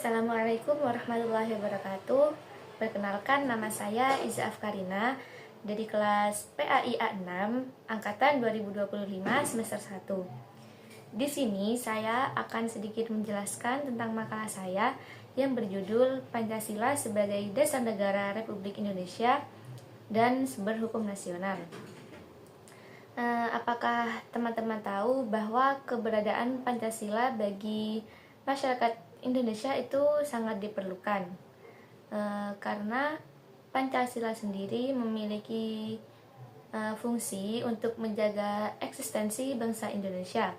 Assalamualaikum warahmatullahi wabarakatuh. Perkenalkan, nama saya Iza Afkarina dari kelas PAI A6 angkatan 2025 semester 1. Di sini saya akan sedikit menjelaskan tentang makalah saya yang berjudul Pancasila sebagai Dasar Negara Republik Indonesia dan Sumber Hukum Nasional. Apakah teman-teman tahu bahwa keberadaan Pancasila bagi masyarakat Indonesia itu sangat diperlukan? Karena Pancasila sendiri memiliki fungsi untuk menjaga eksistensi bangsa Indonesia,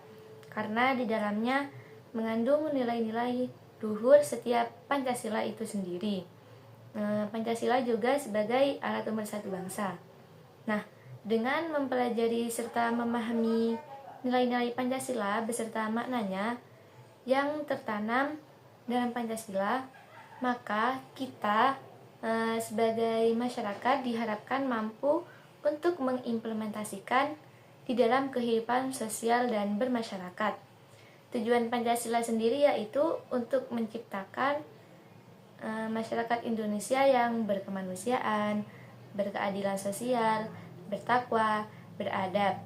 karena di dalamnya mengandung nilai-nilai luhur setiap Pancasila itu sendiri. Pancasila juga sebagai alat pemersatu bangsa. Nah, dengan mempelajari serta memahami nilai-nilai Pancasila beserta maknanya yang tertanam dalam Pancasila, maka kita sebagai masyarakat diharapkan mampu untuk mengimplementasikan di dalam kehidupan sosial dan bermasyarakat. Tujuan Pancasila sendiri yaitu untuk menciptakan masyarakat Indonesia yang berkemanusiaan, berkeadilan sosial, bertakwa, beradab.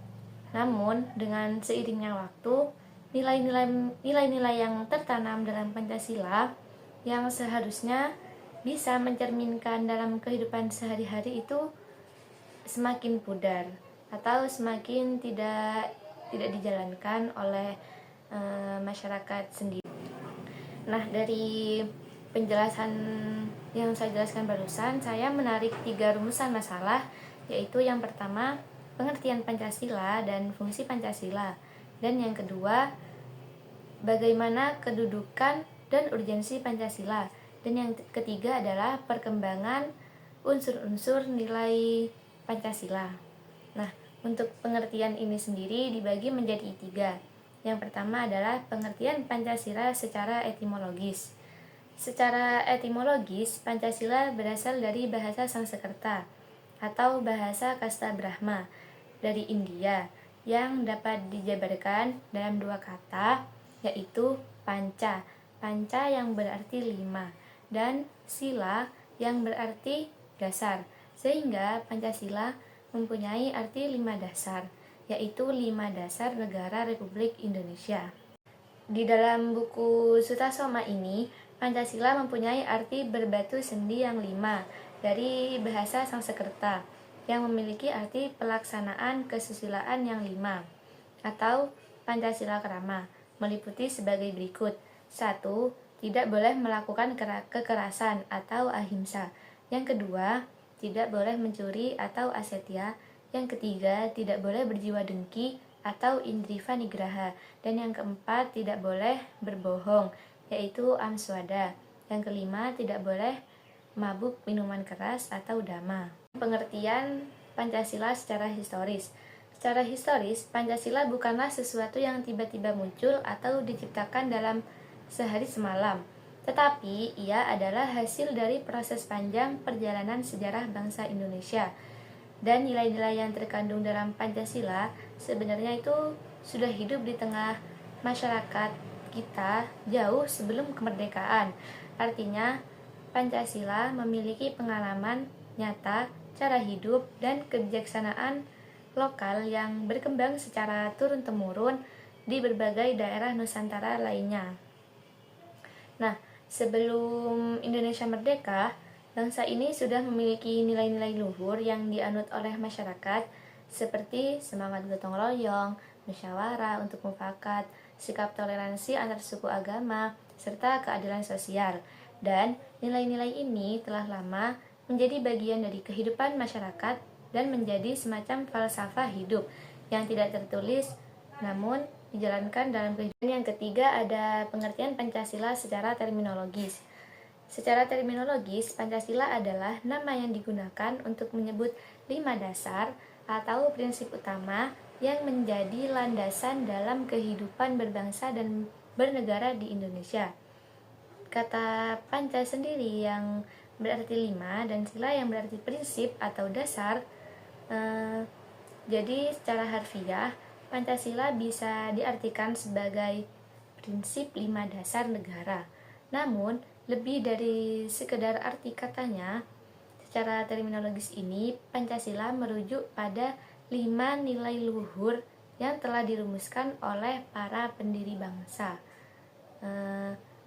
Namun, dengan seiringnya waktu, nilai-nilai yang tertanam dalam Pancasila yang seharusnya bisa mencerminkan dalam kehidupan sehari-hari itu semakin pudar atau semakin tidak dijalankan oleh masyarakat sendiri. Nah, dari penjelasan yang saya jelaskan barusan, saya menarik 3 rumusan masalah, yaitu yang pertama, pengertian Pancasila dan fungsi Pancasila, dan yang kedua, bagaimana kedudukan dan urgensi Pancasila, dan yang ketiga adalah perkembangan unsur-unsur nilai Pancasila. Nah, untuk pengertian ini sendiri dibagi menjadi 3. Yang pertama adalah pengertian Pancasila secara etimologis. Secara etimologis, Pancasila berasal dari bahasa Sanskerta atau bahasa Kasta Brahma dari India yang dapat dijabarkan dalam 2 kata, yaitu panca. Panca yang berarti 5 dan sila yang berarti dasar, sehingga Pancasila mempunyai arti 5 dasar, yaitu 5 dasar negara Republik Indonesia. Di dalam buku Sutasoma ini, Pancasila mempunyai arti berbatu sendi yang 5 dari bahasa Sanskerta yang memiliki arti pelaksanaan kesusilaan yang 5 atau Pancasila Krama, meliputi sebagai berikut. 1. Tidak boleh melakukan kekerasan atau ahimsa. Yang kedua, tidak boleh mencuri atau asetya. Yang ketiga, tidak boleh berjiwa dengki atau indriva nigraha. Dan yang keempat, tidak boleh berbohong, yaitu amswada. Yang kelima, tidak boleh mabuk minuman keras atau dama. Pengertian Pancasila secara historis. Secara historis, Pancasila bukanlah sesuatu yang tiba-tiba muncul atau diciptakan dalam sehari semalam, tetapi ia adalah hasil dari proses panjang perjalanan sejarah bangsa Indonesia. Dan nilai-nilai yang terkandung dalam Pancasila sebenarnya itu sudah hidup di tengah masyarakat kita jauh sebelum kemerdekaan. Artinya, Pancasila memiliki pengalaman nyata, cara hidup, dan kebijaksanaan lokal yang berkembang secara turun-temurun di berbagai daerah Nusantara lainnya. Nah, sebelum Indonesia merdeka, bangsa ini sudah memiliki nilai-nilai luhur yang dianut oleh masyarakat seperti semangat gotong royong, musyawarah untuk mufakat, sikap toleransi antar suku agama, serta keadilan sosial. Dan nilai-nilai ini telah lama menjadi bagian dari kehidupan masyarakat dan menjadi semacam falsafah hidup yang tidak tertulis namun dijalankan dalam kehidupan. Yang ketiga ada pengertian Pancasila secara terminologis. Secara terminologis, Pancasila adalah nama yang digunakan untuk menyebut 5 dasar atau prinsip utama yang menjadi landasan dalam kehidupan berbangsa dan bernegara di Indonesia. Kata Panca sendiri yang berarti 5 dan sila yang berarti prinsip atau dasar. Jadi secara harfiah, Pancasila bisa diartikan sebagai prinsip 5 dasar negara Namun, lebih dari sekedar arti katanya, secara terminologis ini, Pancasila merujuk pada 5 nilai luhur yang telah dirumuskan oleh para pendiri bangsa.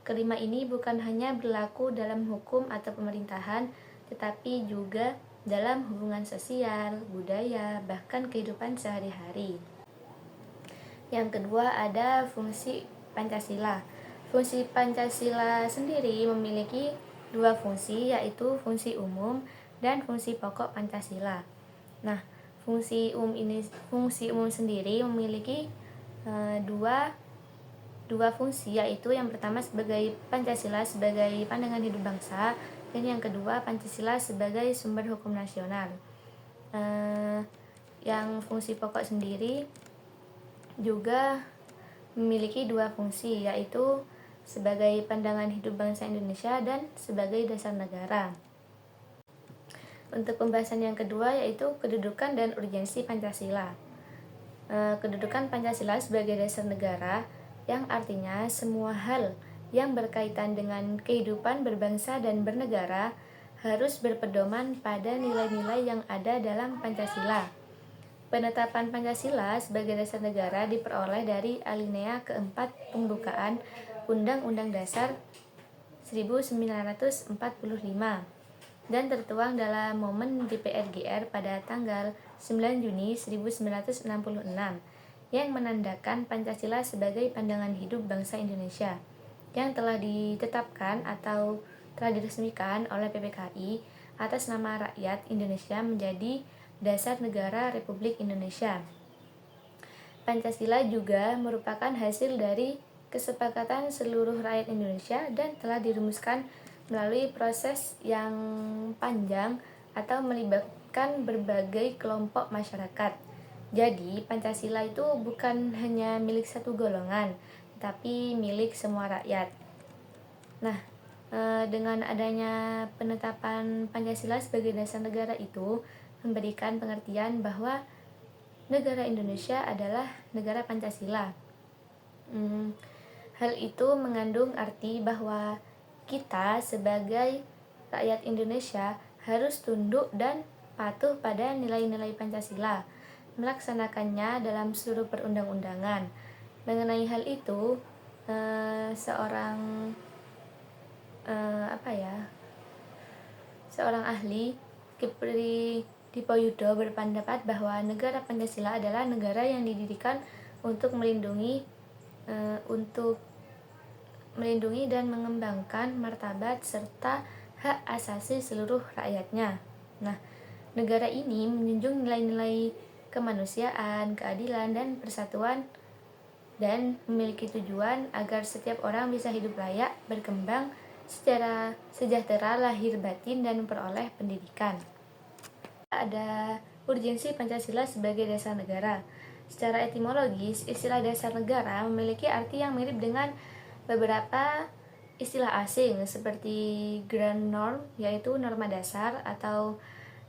Kelima ini bukan hanya berlaku dalam hukum atau pemerintahan, tetapi juga dalam hubungan sosial, budaya, bahkan kehidupan sehari-hari. Yang kedua ada fungsi Pancasila. Fungsi Pancasila sendiri memiliki dua fungsi, yaitu fungsi umum dan fungsi pokok Pancasila. Nah, fungsi umum sendiri memiliki dua fungsi, yaitu yang pertama sebagai Pancasila sebagai pandangan hidup bangsa, dan yang kedua Pancasila sebagai sumber hukum nasional. Yang fungsi pokok sendiri juga memiliki dua fungsi, yaitu sebagai pandangan hidup bangsa Indonesia dan sebagai dasar negara. Untuk pembahasan yang kedua yaitu kedudukan dan urgensi Pancasila. Kedudukan Pancasila sebagai dasar negara, yang artinya semua hal yang berkaitan dengan kehidupan berbangsa dan bernegara harus berpedoman pada nilai-nilai yang ada dalam Pancasila. Penetapan Pancasila sebagai dasar negara diperoleh dari alinea keempat pembukaan Undang-Undang Dasar 1945 dan tertuang dalam momen DPRGR pada tanggal 9 Juni 1966 yang menandakan Pancasila sebagai pandangan hidup bangsa Indonesia yang telah ditetapkan atau telah diresmikan oleh PPKI atas nama rakyat Indonesia menjadi dasar negara Republik Indonesia. Pancasila juga merupakan hasil dari kesepakatan seluruh rakyat Indonesia dan telah dirumuskan melalui proses yang panjang atau melibatkan berbagai kelompok masyarakat. Jadi, Pancasila itu bukan hanya milik satu golongan, tapi milik semua rakyat. Nah, dengan adanya penetapan Pancasila sebagai dasar negara itu memberikan pengertian bahwa negara Indonesia adalah negara Pancasila. Hal itu mengandung arti bahwa kita sebagai rakyat Indonesia harus tunduk dan patuh pada nilai-nilai Pancasila, melaksanakannya dalam seluruh perundang-undangan. Mengenai hal itu, seorang ahli, Kipri Dipoyudo, berpendapat bahwa negara Pancasila adalah negara yang didirikan untuk melindungi dan mengembangkan martabat serta hak asasi seluruh rakyatnya. Nah, negara ini menjunjung nilai-nilai kemanusiaan, keadilan, dan persatuan, dan memiliki tujuan agar setiap orang bisa hidup layak, berkembang secara sejahtera lahir batin, dan memperoleh pendidikan. Ada urgensi Pancasila sebagai dasar negara. Secara etimologis, istilah dasar negara memiliki arti yang mirip dengan beberapa istilah asing seperti grand norm, yaitu norma dasar, atau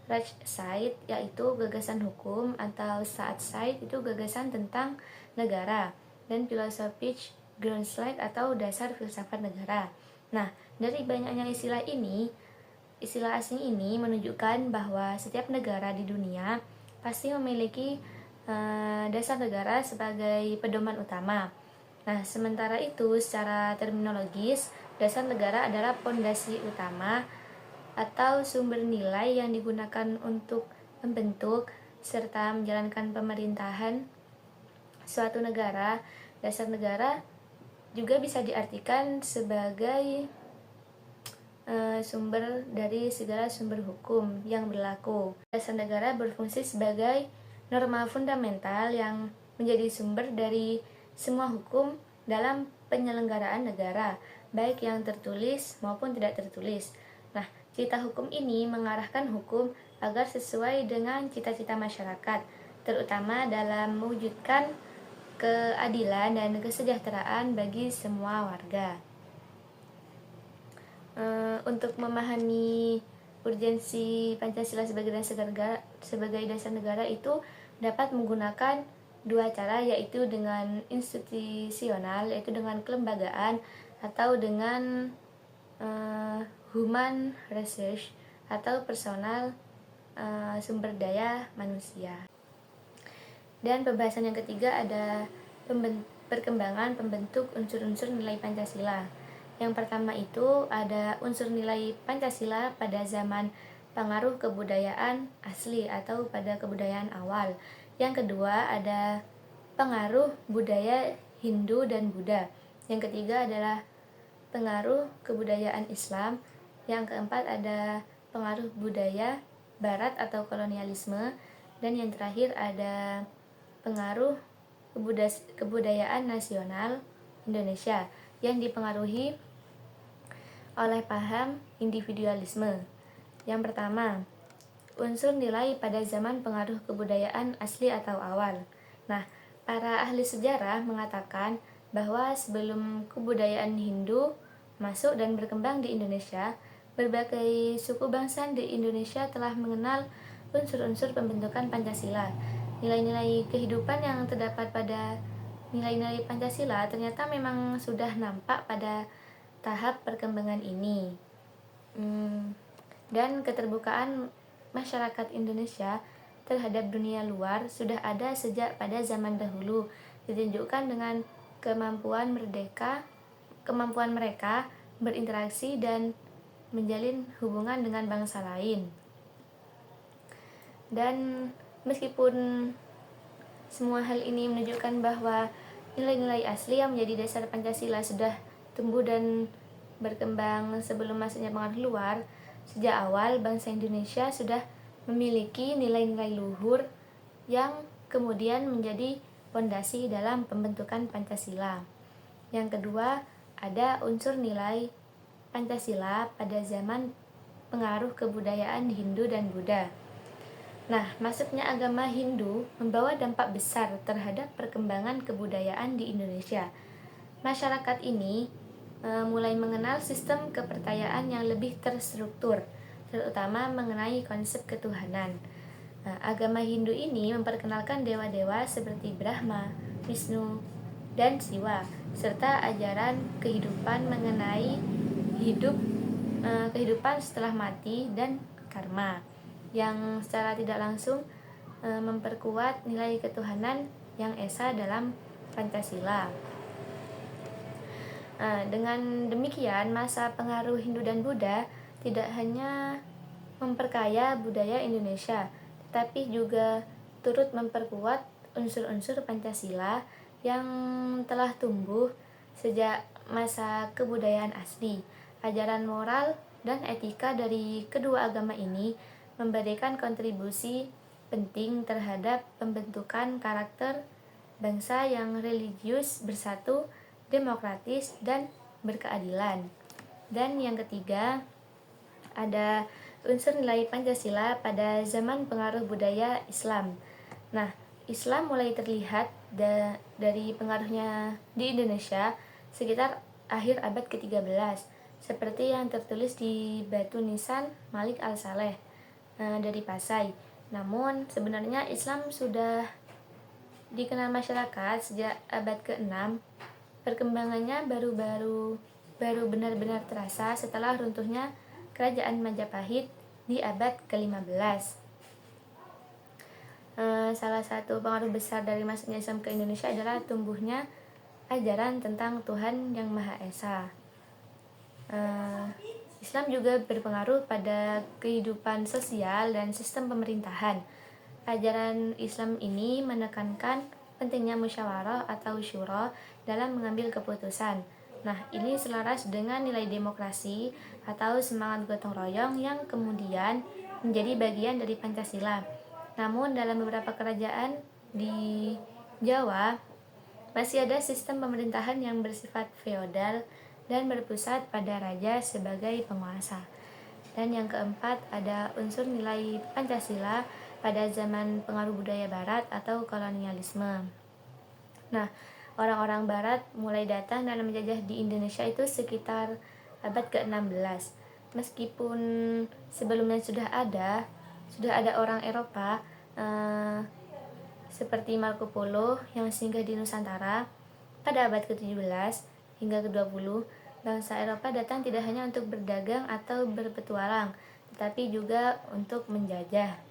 Rechtsstaat, yaitu gagasan hukum, atau Staatsstaat, itu gagasan tentang negara, dan philosophisch Grundslage, atau dasar filsafat negara. Nah, dari banyaknya istilah asing ini menunjukkan bahwa setiap negara di dunia pasti memiliki dasar negara sebagai pedoman utama. Nah, sementara itu secara terminologis, dasar negara adalah fondasi utama atau sumber nilai yang digunakan untuk membentuk serta menjalankan pemerintahan suatu negara. Dasar negara juga bisa diartikan sebagai sumber dari segala sumber hukum yang berlaku. Dasar negara berfungsi sebagai norma fundamental yang menjadi sumber dari semua hukum dalam penyelenggaraan negara, baik yang tertulis maupun tidak tertulis. Nah, cita hukum ini mengarahkan hukum agar sesuai dengan cita-cita masyarakat, terutama dalam mewujudkan keadilan dan kesejahteraan bagi semua warga. Untuk memahami urgensi Pancasila sebagai dasar negara itu dapat menggunakan dua cara, yaitu dengan institusional, yaitu dengan kelembagaan, atau dengan human research atau personal sumber daya manusia. Dan pembahasan yang ketiga ada perkembangan pembentuk unsur-unsur nilai Pancasila. Yang pertama itu ada unsur nilai Pancasila pada zaman pengaruh kebudayaan asli atau pada kebudayaan awal. Yang kedua ada pengaruh budaya Hindu dan Buddha. Yang ketiga adalah pengaruh kebudayaan Islam. Yang keempat ada pengaruh budaya Barat atau kolonialisme. Dan yang terakhir ada pengaruh kebudayaan nasional Indonesia yang dipengaruhi oleh paham individualisme. Yang pertama, unsur nilai pada zaman pengaruh kebudayaan asli atau awal. Nah, para ahli sejarah mengatakan bahwa sebelum kebudayaan Hindu masuk dan berkembang di Indonesia, berbagai suku bangsa di Indonesia telah mengenal unsur-unsur pembentukan Pancasila. Nilai-nilai kehidupan yang terdapat pada nilai-nilai Pancasila ternyata memang sudah nampak pada tahap perkembangan ini. Dan keterbukaan masyarakat Indonesia terhadap dunia luar sudah ada sejak pada zaman dahulu, ditunjukkan dengan kemampuan mereka berinteraksi dan menjalin hubungan dengan bangsa lain. Dan meskipun semua hal ini menunjukkan bahwa nilai-nilai asli yang menjadi dasar Pancasila sudah tumbuh dan berkembang sebelum masuknya pengaruh luar, sejak awal bangsa Indonesia sudah memiliki nilai-nilai luhur yang kemudian menjadi fondasi dalam pembentukan Pancasila. Yang kedua, ada unsur nilai Pancasila pada zaman pengaruh kebudayaan Hindu dan Buddha. Nah, masuknya agama Hindu membawa dampak besar terhadap perkembangan kebudayaan di Indonesia. Masyarakat ini mulai mengenal sistem kepercayaan yang lebih terstruktur, terutama mengenai konsep ketuhanan. Nah, agama Hindu ini memperkenalkan dewa-dewa seperti Brahma, Wisnu, dan Siwa, serta ajaran kehidupan mengenai kehidupan setelah mati dan karma, yang secara tidak langsung memperkuat nilai ketuhanan yang esa dalam Pancasila. Dengan demikian, masa pengaruh Hindu dan Buddha tidak hanya memperkaya budaya Indonesia, tetapi juga turut memperkuat unsur-unsur Pancasila yang telah tumbuh sejak masa kebudayaan asli. Ajaran moral dan etika dari kedua agama ini memberikan kontribusi penting terhadap pembentukan karakter bangsa yang religius, bersatu, demokratis, dan berkeadilan. Dan yang ketiga, ada unsur nilai Pancasila pada zaman pengaruh budaya Islam. Nah, Islam mulai terlihat dari pengaruhnya di Indonesia sekitar akhir abad ke-13, seperti yang tertulis di batu nisan Malik Al-Saleh dari Pasai. Namun sebenarnya Islam sudah dikenal masyarakat sejak abad ke-6. Perkembangannya baru benar-benar terasa setelah runtuhnya kerajaan Majapahit di abad ke-15. Salah satu pengaruh besar dari masuknya Islam ke Indonesia adalah tumbuhnya ajaran tentang Tuhan Yang Maha Esa. Islam juga berpengaruh pada kehidupan sosial dan sistem pemerintahan. Ajaran Islam ini menekankan pentingnya musyawarah atau syura dalam mengambil keputusan. Nah, ini selaras dengan nilai demokrasi atau semangat gotong royong yang kemudian menjadi bagian dari Pancasila. Namun dalam beberapa kerajaan di Jawa masih ada sistem pemerintahan yang bersifat feodal dan berpusat pada raja sebagai penguasa. Dan yang keempat, ada unsur nilai Pancasila pada zaman pengaruh budaya Barat atau kolonialisme. Nah, orang-orang Barat mulai datang dan menjajah di Indonesia itu sekitar abad ke-16. Meskipun sebelumnya sudah ada orang Eropa seperti Marco Polo yang singgah di Nusantara pada abad ke-17 hingga ke-20, Bangsa Eropa datang tidak hanya untuk berdagang atau berpetualang, tetapi juga untuk menjajah.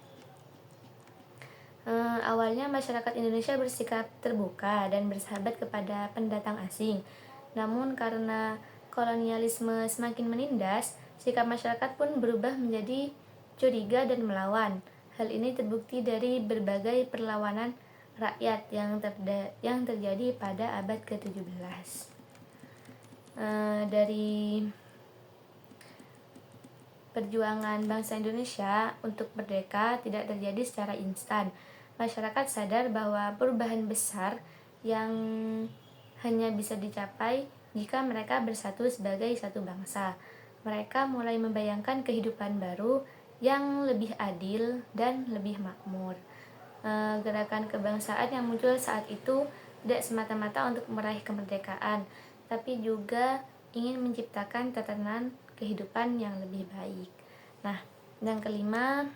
Awalnya masyarakat Indonesia bersikap terbuka dan bersahabat kepada pendatang asing. Namun karena kolonialisme semakin menindas, sikap masyarakat pun berubah menjadi curiga dan melawan. Hal ini terbukti dari berbagai perlawanan rakyat yang terjadi pada abad ke-17. Dari perjuangan bangsa Indonesia untuk merdeka tidak terjadi secara instan. Masyarakat sadar bahwa perubahan besar yang hanya bisa dicapai jika mereka bersatu sebagai satu bangsa. Mereka mulai membayangkan kehidupan baru yang lebih adil dan lebih makmur. Gerakan kebangsaan yang muncul saat itu tidak semata-mata untuk meraih kemerdekaan, tapi juga ingin menciptakan tatanan kehidupan yang lebih baik. Nah, yang kelima,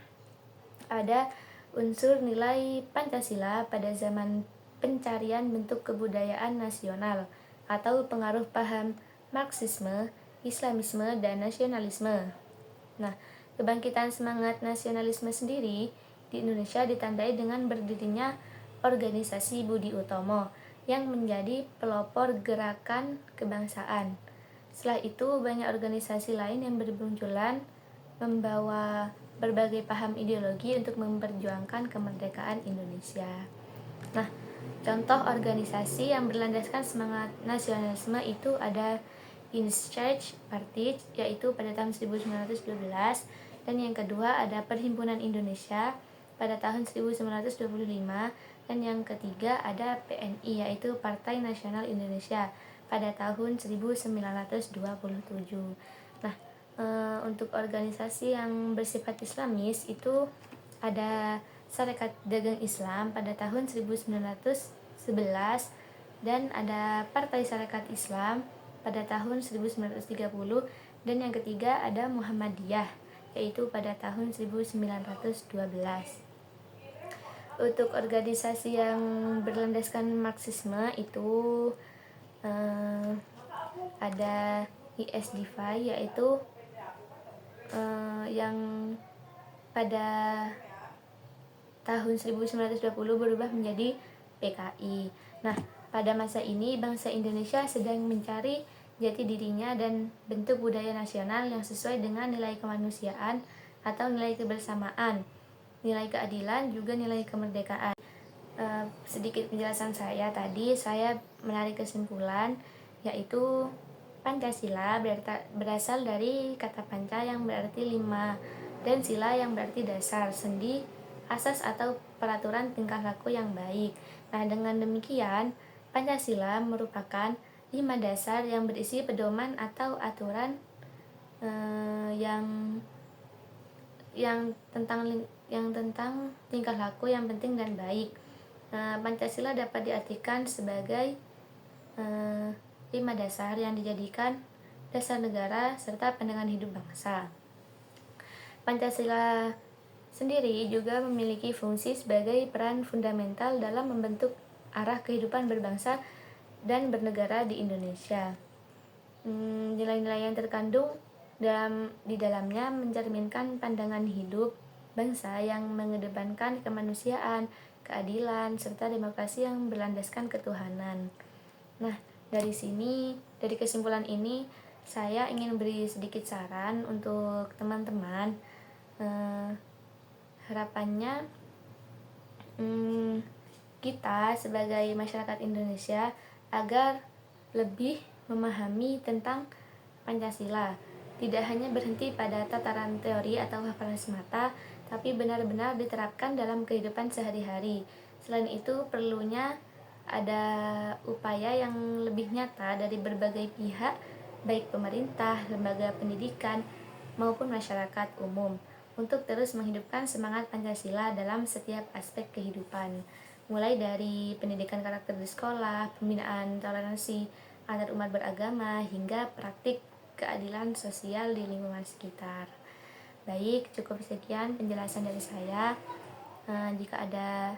ada unsur nilai Pancasila pada zaman pencarian bentuk kebudayaan nasional atau pengaruh paham Marxisme, Islamisme, dan nasionalisme. Nah, kebangkitan semangat nasionalisme sendiri di Indonesia ditandai dengan berdirinya organisasi Budi Utomo yang menjadi pelopor gerakan kebangsaan. Setelah itu, banyak organisasi lain yang bermunculan membawa berbagai paham ideologi untuk memperjuangkan kemerdekaan Indonesia. Nah, contoh organisasi yang berlandaskan semangat nasionalisme itu ada Insurge Party, yaitu pada tahun 1912, dan yang kedua ada Perhimpunan Indonesia pada tahun 1925, dan yang ketiga ada PNI, yaitu Partai Nasional Indonesia pada tahun 1927. Nah, untuk organisasi yang bersifat Islamis itu ada Sarekat Dagang Islam pada tahun 1911, dan ada Partai Sarekat Islam pada tahun 1930, dan yang ketiga ada Muhammadiyah, yaitu pada tahun 1912. Untuk organisasi yang berlandaskan Marxisme itu ada ISDFI, yaitu yang pada tahun 1920 berubah menjadi PKI. Nah, pada masa ini bangsa Indonesia sedang mencari jati dirinya dan bentuk budaya nasional yang sesuai dengan nilai kemanusiaan atau nilai kebersamaan, nilai keadilan, juga nilai kemerdekaan. Sedikit penjelasan saya tadi, saya menarik kesimpulan yaitu Pancasila berasal dari kata panca yang berarti 5 dan sila yang berarti dasar, sendi, asas atau peraturan tingkah laku yang baik. Nah, dengan demikian Pancasila merupakan 5 dasar yang berisi pedoman atau aturan yang tentang tingkah laku yang penting dan baik. Pancasila dapat diartikan sebagai 5 dasar yang dijadikan dasar negara serta pandangan hidup bangsa. Pancasila sendiri juga memiliki fungsi sebagai peran fundamental dalam membentuk arah kehidupan berbangsa dan bernegara di Indonesia. Nilai-nilai yang terkandung di dalamnya mencerminkan pandangan hidup bangsa yang mengedepankan kemanusiaan, keadilan, serta demokrasi yang berlandaskan ketuhanan. Nah, dari kesimpulan ini, saya ingin beri sedikit saran untuk teman-teman. Harapannya kita sebagai masyarakat Indonesia agar lebih memahami tentang Pancasila, tidak hanya berhenti pada tataran teori atau hafalan semata, tapi benar-benar diterapkan dalam kehidupan sehari-hari. Selain itu, perlunya ada upaya yang lebih nyata dari berbagai pihak, baik pemerintah, lembaga pendidikan, maupun masyarakat umum, untuk terus menghidupkan semangat Pancasila dalam setiap aspek kehidupan, mulai dari pendidikan karakter di sekolah, pembinaan toleransi antar umat beragama, hingga praktik keadilan sosial di lingkungan sekitar. Baik, cukup sekian penjelasan dari saya. Jika ada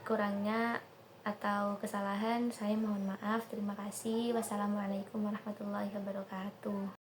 kurangnya, atau kesalahan saya mohon maaf. Terima kasih. Wassalamualaikum warahmatullahi wabarakatuh.